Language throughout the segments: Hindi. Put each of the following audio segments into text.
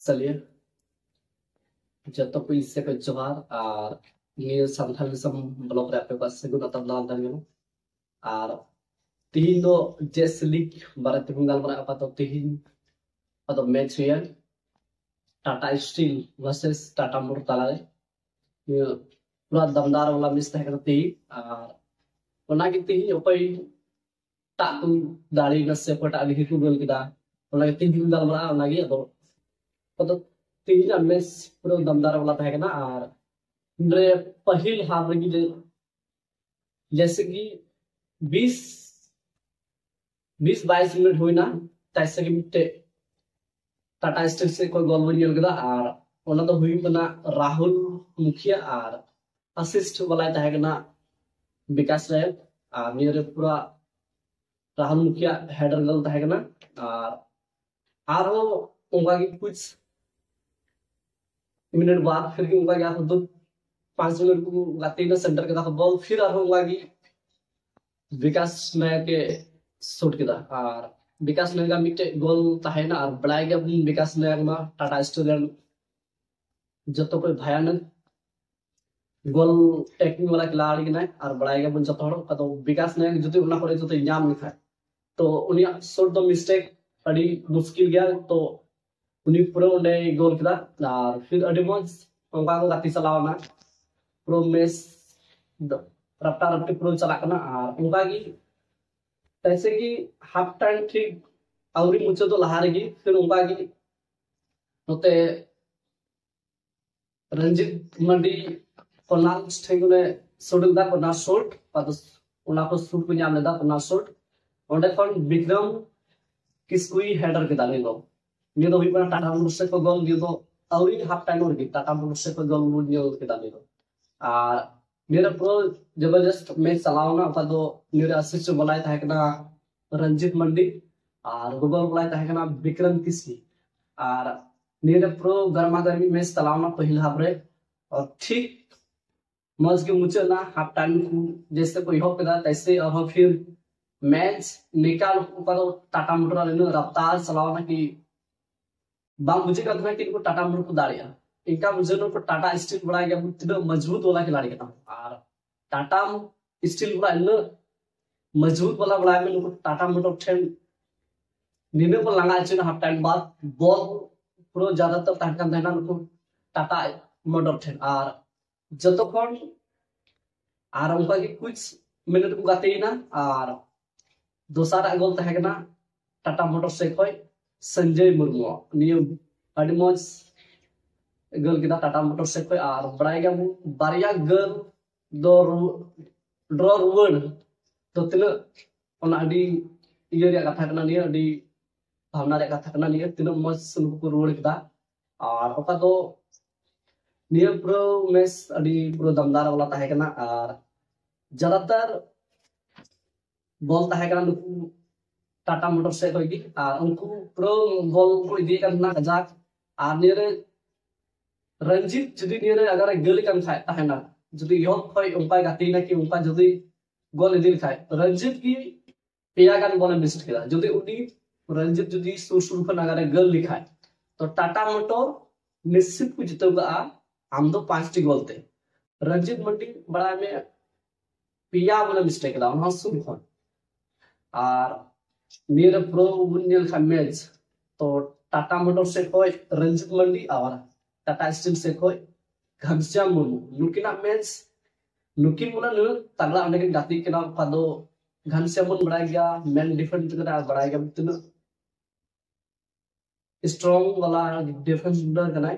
चलिए जतो को इससे को जोहार और ये संथाल दिसम ब्लॉग रे आपे पास गुना तबदाल दानियो और तीन दो जेस लीग भारत बंगाल मरा apa तो तीन atau मैच हुआ Tata steel versus Tata motor ताला रे ये पूरा दमदार वाला मैच था करते ही और ओना की तीन ओपई टाकू दाड़ी नसे पटा लिखि को गोल किदा ओना की तीन बंगाल मरा ओना की तो तीन मैच पूरा दमदार वाला था ना और रे पहिल हाफ रगी जैसे कि 20-22 मिनट हुई ना तैसे कि मिट्टे टाटा स्टील से कोई गोल बन गया और ओना तो हुई बना राहुल मुखिया और असिस्ट वाला था ना विकास रे और मेरे पूरा राहुल मुखिया हेडर गोल था ना और उनका की कुछ मिनट बाद फिर की उनका क्या तो 5 मिनट को गाती ना सेंटर के था बॉल फिर उनका की विकास नायक के शॉट किदा और विकास नायक का मिट्टे गोल था ना और बड़ाई के विकास नायक में टाटा स्टील जो तो कोई भयानक गोल टेक्निक वाला खिलाड़ी ना और बड़ाई के जो तो विकास नायक जो उना करे जो इनाम लिखा तो उन्हें शॉट दो मिस्टेक अड़ी मुश्किल गया तो उन्हें पूरा उन्हें गोल किदा और फिर अड़ी मौज उनका को गाती चलावना प्रो मैच रफ्ता रफ्ती प्रो चला करना और उनका की तैसे कि हाफ टाइम ठीक आवरी मुझे तो लहा रही फिर उनका की नोते रंजित मंडी कोनाल ठीक ने शॉट दा कोना शॉट पादस उना को शॉट को नाम लेदा कोना शॉट ओंडे कोन विक्रम किसकुई हेडर के दाले लो ये तो भी बना टाटा मोटर्स को गोल दियो तो आवरी हाफ टाइम और की टाटा मोटर्स को गोल दियो के दाले लो और मेरा प्रो जबरदस्त मैच चलाओ ना तो मेरे असिस्ट बोला था कि ना रंजित मंडी और गोल बोला था कि ना विक्रम किसकी और मेरे प्रो गर्मा गर्मी मैच चलाओ ना पहले हाफ रे और ठीक मज के मुझे ना हाफ टाइम को जैसे कोई हो पे तैसे और फिर मैच निकाल तो टाटा मोटर ने रफ्तार चलाओ ना कि बाम मुझे कहते हैं कि इनको टाटा मोटर को दाड़िया इनका मुझे को टाटा स्टील बड़ा गया तीनों मजबूत वाला खिलाड़ी के नाम और टाटा स्टील बड़ा इन मजबूत वाला बड़ा है उनको टाटा मोटर ठेन नीने को लगा चाहिए हाफ टाइम बाद बॉल पूरा ज्यादातर टाइम का देना उनको टाटा मोटर ठेन और जतो कौन और उनका की कुछ मिनट को गाते ही ना और दूसरा गोल था ना टाटा मोटर से कोई संजय मुर्मू नियम अड़ी मौज गोल किदा टाटा मोटर से कोई और बड़ाई गया वो बारिया गोल दो ड्रॉ रुवन तो तीन ओना अड़ी ये रे कथा कना निया अड़ी भावना रे कथा कना निया तीन मौज सुन को रुवन किदा और ओका तो निया प्रो मैच अड़ी प्रो दमदार वाला था कना और ज्यादातर बॉल था कना टाटा मोटर से कोई की और उनको प्रो बॉल को इदी करना कजाक और निरे रंजित जुदी निरे अगर गोल कम खाए ना जुदी यो कोई उनका गाती ना कि उनका जुदी गोल इदी खाए रंजित की पेया गान बॉल मिस किया जुदी उनी रंजित जुदी सुर पर अगर गोल लिखाए तो टाटा मोटर निश्चित को जितेगा हम तो 5 गोल थे रंजित मंडी बड़ा में पेया वाला मिस्टेक दा उन सुन और मेरे प्रो विनियल का मैच तो टाटा मोटर से कोई रंजित मंडी और टाटा स्टील से कोई घनश्याम मुर्मू नुकिना मैच नुकिन मुना न तगड़ा अंडे के गाती के नाम पादो घनश्याम मुन बढ़ाया गया मैन डिफेंस करा बढ़ाया गया बितना स्ट्रांग वाला डिफेंस बंदर कना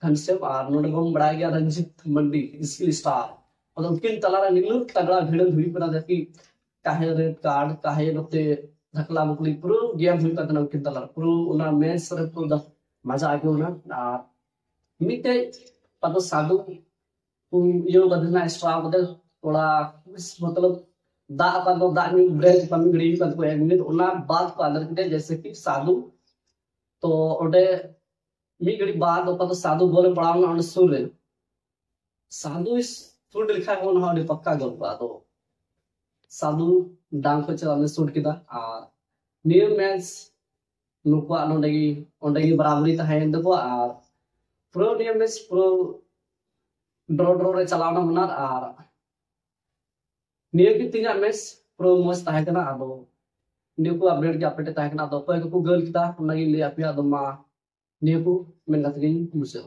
घनश्याम और नोडे को बढ़ाया गया रंजित मंडी स्किल स्टार और उनकिन तलारा निलु तगड़ा भिड़न हुई पना देखी काहे रेड कार्ड काहे नते धकला मुकली प्रो गेम हुई पना उनकिन तलारा प्रो उना मैच रे प्रो मजा आ गयो ना मिटे पतो साधु यो बदना एक्स्ट्रा बदल थोड़ा मतलब दा का दो दा न्यू ब्रेक कमी गड़ी का को 1 मिनट उना बात को अंदर के जैसे कि साधु तो ओडे मी गड़ी बात पतो साधु बोले पड़ाऊंगा उन सुन रहे साधु इस सुन लिखा है उन हमारे पक्का गोल बा तो साधु डांग को चलाने शूट किया न्यू मैच नुकुआ नोंडेगी बराबरी तहन दको और प्रो नियम में प्रो ड्रो रे चलावना मना और नियम की तीन मैच प्रो मस्त तहन कना आदो नियम को अपडेट के अपडेट तहन कना आदो कोई को गल किता नगी ले अपिया दो मा नियम को मेन कतगी मुसे